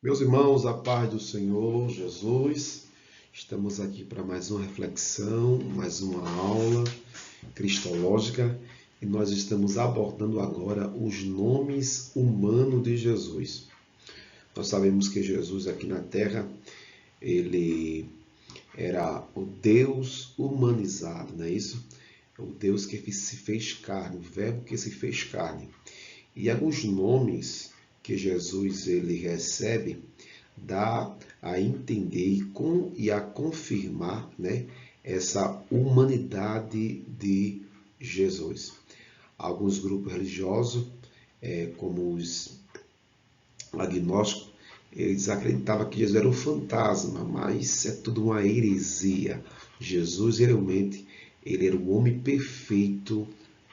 Meus irmãos, a paz do Senhor Jesus, estamos aqui para mais uma reflexão, mais uma aula cristológica e nós estamos abordando agora os nomes humanos de Jesus. Nós sabemos que Jesus aqui na Terra, ele era o Deus humanizado, não é isso? O Deus que se fez carne, o Verbo que se fez carne. E alguns nomes que Jesus ele recebe dá a entender e a confirmar, né, essa humanidade de Jesus. Alguns grupos religiosos, como os agnósticos, eles acreditavam que Jesus era um fantasma, mas é tudo uma heresia. Jesus realmente ele era o homem perfeito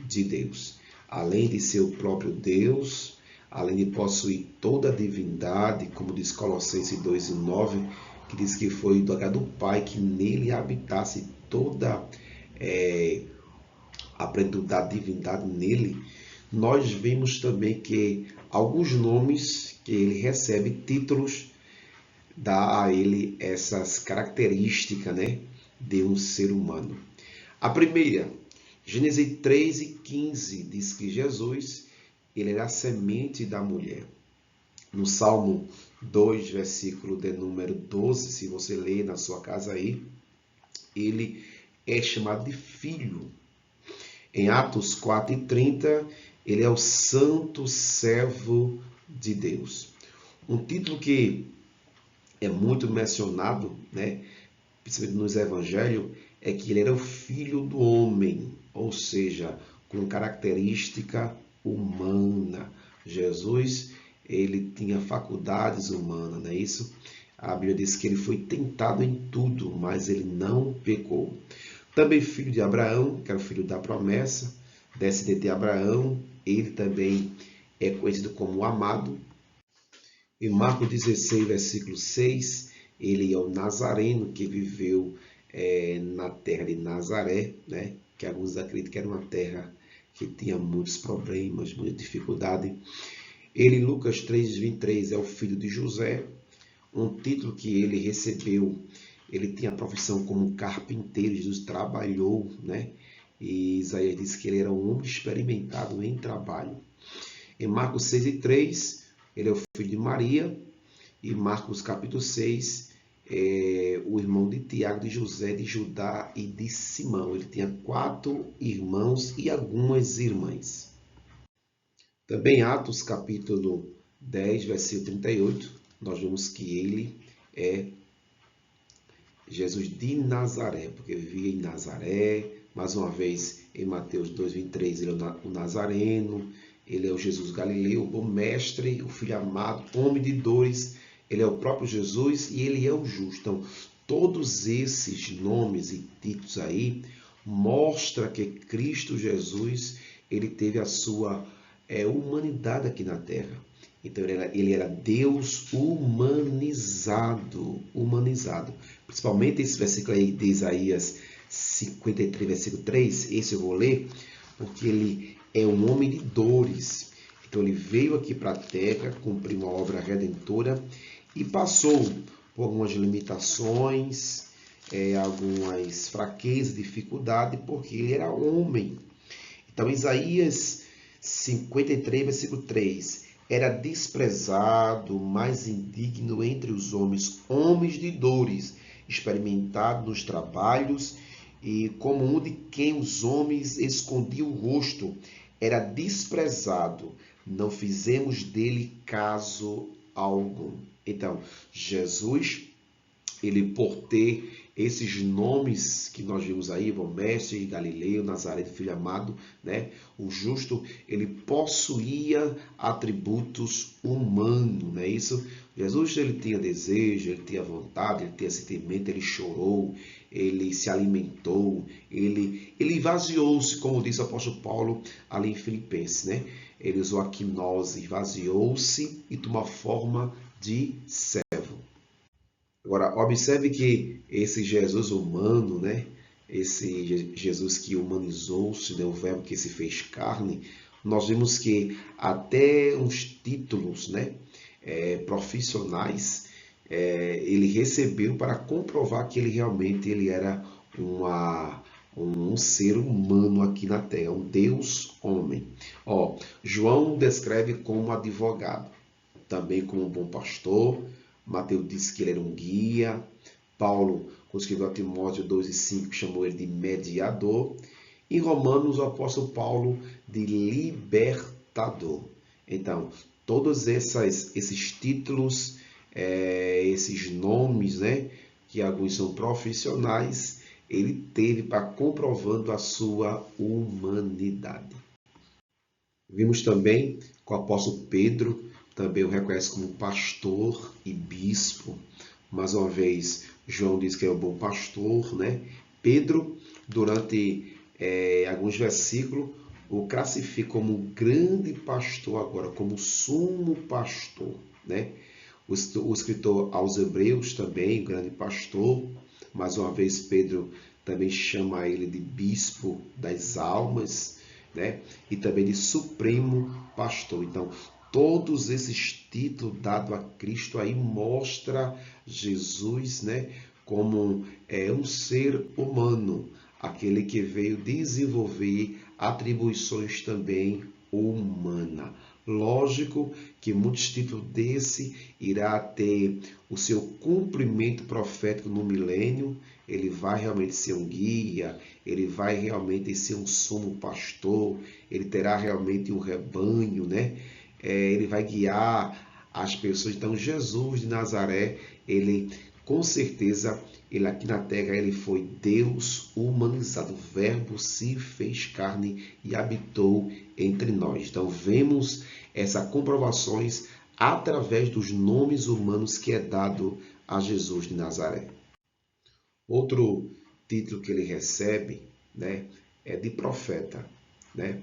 de Deus. Além de ser o próprio Deus, além de possuir toda a divindade, como diz Colossenses 2:9, que diz que foi do agrado do Pai que nele habitasse toda a plenitude da divindade nele, nós vemos também que alguns nomes que ele recebe, títulos, dá a ele essas características, né, de um ser humano. A primeira, Gênesis 3:15, diz que Jesus ele era a semente da mulher. No Salmo 2, versículo de número 12, se você ler na sua casa aí, ele é chamado de filho. Em Atos 4:30, ele é o santo servo de Deus. Um título que é muito mencionado, né, principalmente nos evangelhos, é que ele era o filho do homem, ou seja, com característica humana. Jesus, ele tinha faculdades humanas, não é isso? A Bíblia diz que ele foi tentado em tudo, mas ele não pecou. Também filho de Abraão, que era o filho da promessa, descendente de Abraão, ele também é conhecido como o amado. Em Marcos 16, versículo 6, ele é o Nazareno que viveu na terra de Nazaré, né? Que alguns acreditam que era uma terra que tinha muitos problemas, muita dificuldade. Ele, em Lucas 3:23, é o filho de José, um título que ele recebeu. Ele tinha a profissão como carpinteiro, Jesus trabalhou, né? E Isaías diz que ele era um homem experimentado em trabalho. Em Marcos 6:3, ele é o filho de Maria. E Marcos capítulo 6, o irmão de Tiago, de José, de Judá e de Simão. Ele tinha 4 irmãos e algumas irmãs. Também Atos capítulo 10, versículo 38, nós vemos que ele é Jesus de Nazaré, porque vivia em Nazaré. Mais uma vez, em Mateus 2:23, ele é o Nazareno, ele é o Jesus Galileu, o bom mestre, o filho amado, homem de dores, ele é o próprio Jesus e ele é o justo. Então, todos esses nomes e títulos aí mostram que Cristo Jesus, ele teve a sua humanidade aqui na Terra. Então ele era Deus humanizado, Principalmente esse versículo aí de Isaías 53, versículo 3, esse eu vou ler, porque ele é um homem de dores. Então ele veio aqui para a terra, cumpriu uma obra redentora e passou por algumas limitações, algumas fraquezas, dificuldades, porque ele era homem. Então Isaías 53, versículo 3, era desprezado, mais indigno entre os homens, homens de dores, experimentado nos trabalhos, e como um de quem os homens escondiam o rosto, era desprezado, não fizemos dele caso algum. Então, Jesus, ele por ter esses nomes que nós vimos aí, bom mestre, Galileu, Nazaré, filho amado, né? O justo, ele possuía atributos humanos, não é isso? Jesus, ele tinha desejo, ele tinha vontade, ele tinha sentimento, ele chorou, ele se alimentou, ele esvaziou-se, como diz o apóstolo Paulo ali em Filipenses, né? Ele usou a quinose, esvaziou-se e tomou a forma de servo. Agora, observe que esse Jesus humano, né? Esse Jesus que humanizou-se, né? O verbo que se fez carne, nós vimos que até uns títulos, né? profissionais, ele recebeu para comprovar que ele realmente era um ser humano aqui na Terra, um Deus homem. João descreve como advogado, também como um bom pastor. Mateus disse que ele era um guia. Paulo, quando escreveu a Timóteo 2:5, chamou ele de mediador. Em Romanos, o apóstolo Paulo de libertador. Então, todos esses títulos, esses nomes, né, que alguns são profissionais, ele teve para comprovando a sua humanidade. Vimos também que o apóstolo Pedro também o reconhece como pastor e bispo. Mais uma vez, João diz que é um bom pastor, né? Pedro, durante alguns versículos, o classifica como grande pastor agora, como sumo pastor, né? O escritor aos Hebreus também, grande pastor. Mais uma vez, Pedro também chama ele de bispo das almas, né? E também de supremo pastor. Então, todos esses títulos dados a Cristo aí mostra Jesus, né, como um ser humano, aquele que veio desenvolver atribuições também humanas. Lógico que muitos títulos desse irá ter o seu cumprimento profético no milênio. Ele vai realmente ser um guia, ele vai realmente ser um sumo pastor, ele terá realmente um rebanho, né? Ele vai guiar as pessoas. Então, Jesus de Nazaré, ele com certeza, ele aqui na terra, ele foi Deus humanizado. O Verbo se fez carne e habitou entre nós. Então, vemos essas comprovações através dos nomes humanos que é dado a Jesus de Nazaré. Outro título que ele recebe, né, é de profeta, né?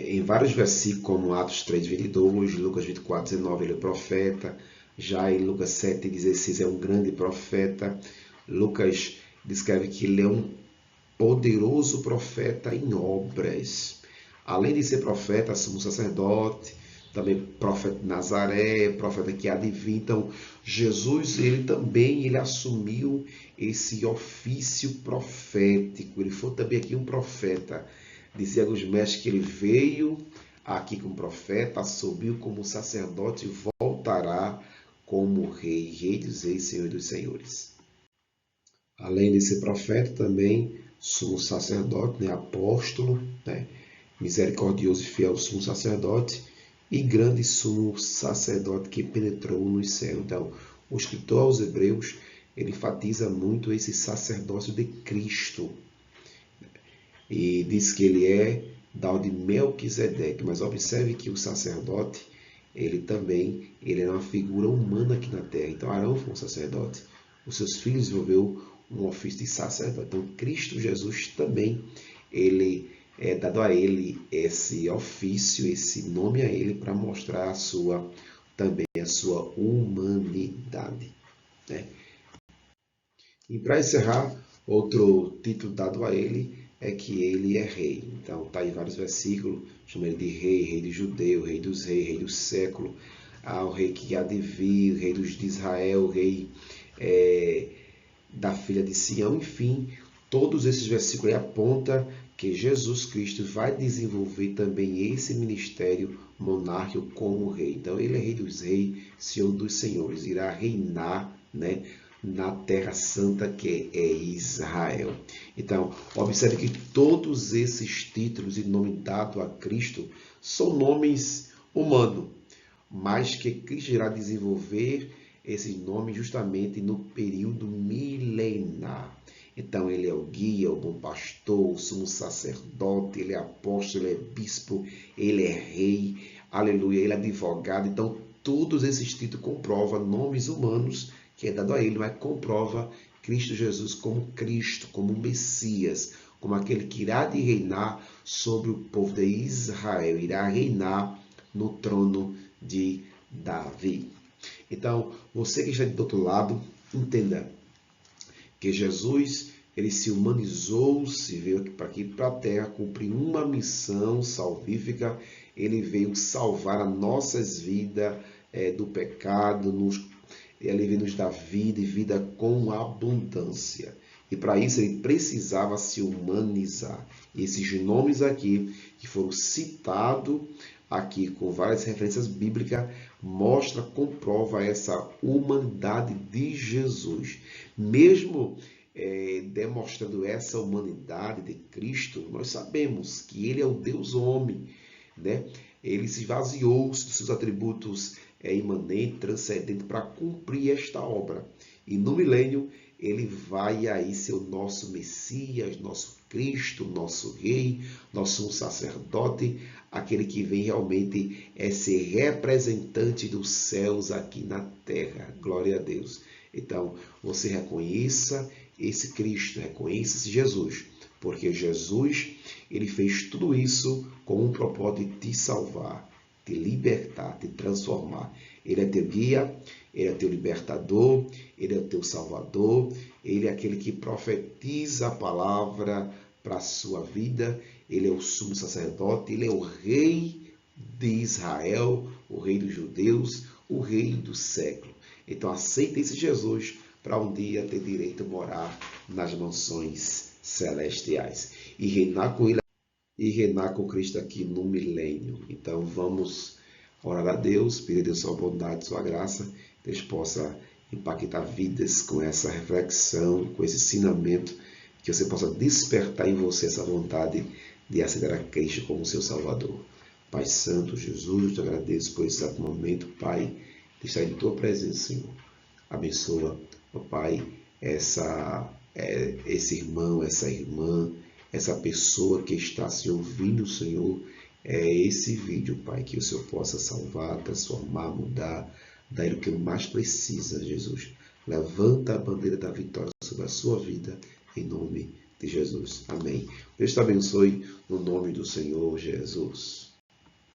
Em vários versículos, como Atos 3:22, Lucas 24:19, ele é profeta. Já em Lucas 7:16 é um grande profeta. Lucas descreve que ele é um poderoso profeta em obras. Além de ser profeta, sumo sacerdote, também profeta de Nazaré, profeta que adivinha. Então, Jesus, ele assumiu esse ofício profético. Ele foi também aqui um profeta. Dizia os mestres que ele veio aqui como profeta, subiu como sacerdote e voltará como rei, rei dos reis, senhor dos senhores. Além de ser profeta, também sumo sacerdote, né, apóstolo, né, misericordioso e fiel sumo sacerdote e grande sumo sacerdote que penetrou nos céus. Então, o escritor aos Hebreus, ele enfatiza muito esse sacerdócio de Cristo. E diz que ele é da ordem de Melquisedeque. Mas observe que o sacerdote, ele é uma figura humana aqui na terra. Então, Arão foi um sacerdote. Os seus filhos desenvolveu um ofício de sacerdote. Então, Cristo Jesus também, ele é dado a ele esse ofício, esse nome a ele, para mostrar também a sua humanidade, né? E para encerrar, outro título dado a ele é que ele é rei. Então, está em vários versículos, chama ele de rei, rei de judeu, rei dos reis, rei do século, o rei que há de vir, rei de Israel, rei da filha de Sião, enfim, todos esses versículos apontam que Jesus Cristo vai desenvolver também esse ministério monárquico como rei. Então, ele é rei dos reis, senhor dos senhores, irá reinar, né, na terra santa que é Israel. Então, observe que todos esses títulos e nome dado a Cristo são nomes humanos, mas que Cristo irá desenvolver esses nomes justamente no período milenar. Então, ele é o guia, o bom pastor, o sumo sacerdote, ele é apóstolo, ele é bispo, ele é rei, aleluia, ele é advogado. Então, todos esses títulos comprovam nomes humanos que é dado a ele, mas comprova Cristo Jesus como Cristo, como Messias, como aquele que irá de reinar sobre o povo de Israel, irá reinar no trono de Davi. Então, você que está do outro lado, entenda que Jesus, ele se humanizou, se veio aqui para a terra, cumprir uma missão salvífica, ele veio salvar as nossas vidas do pecado, ele nos dá vida e vida com abundância. E para isso ele precisava se humanizar. E esses nomes aqui, que foram citados aqui com várias referências bíblicas, comprova essa humanidade de Jesus. Mesmo demonstrando essa humanidade de Cristo, nós sabemos que ele é o Deus homem, né? Ele se esvaziou dos seus atributos imanentes, transcendentes, para cumprir esta obra. E no milênio, ele vai aí ser o nosso Messias, nosso Cristo, nosso Rei, nosso sacerdote, aquele que vem realmente ser representante dos céus aqui na terra. Glória a Deus. Então, você reconheça esse Cristo, reconheça esse Jesus, porque Jesus, ele fez tudo isso com um propósito de te salvar, te libertar, te transformar. Ele é teu guia, ele é teu libertador, ele é o teu salvador, ele é aquele que profetiza a palavra para a sua vida, ele é o sumo sacerdote, ele é o rei de Israel, o rei dos judeus, o rei do século. Então aceita esse Jesus para um dia ter direito a morar nas mansões celestiais e reinar com ele e reinar com Cristo aqui no milênio. Então vamos orar a Deus, pedir a Deus sua bondade, sua graça, que Deus possa impactar vidas com essa reflexão, com esse ensinamento, que você possa despertar em você essa vontade de aceitar a Cristo como seu Salvador. Pai Santo, Jesus, eu te agradeço por esse exato momento, Pai, de estar em tua presença, Senhor. Abençoa, ó Pai, esse irmão, essa irmã, essa pessoa que está se ouvindo, Senhor, esse vídeo, Pai, que o Senhor possa salvar, transformar, mudar, dar o que ele mais precisa, Jesus. Levanta a bandeira da vitória sobre a sua vida, em nome de Jesus. Amém. Deus te abençoe, no nome do Senhor Jesus.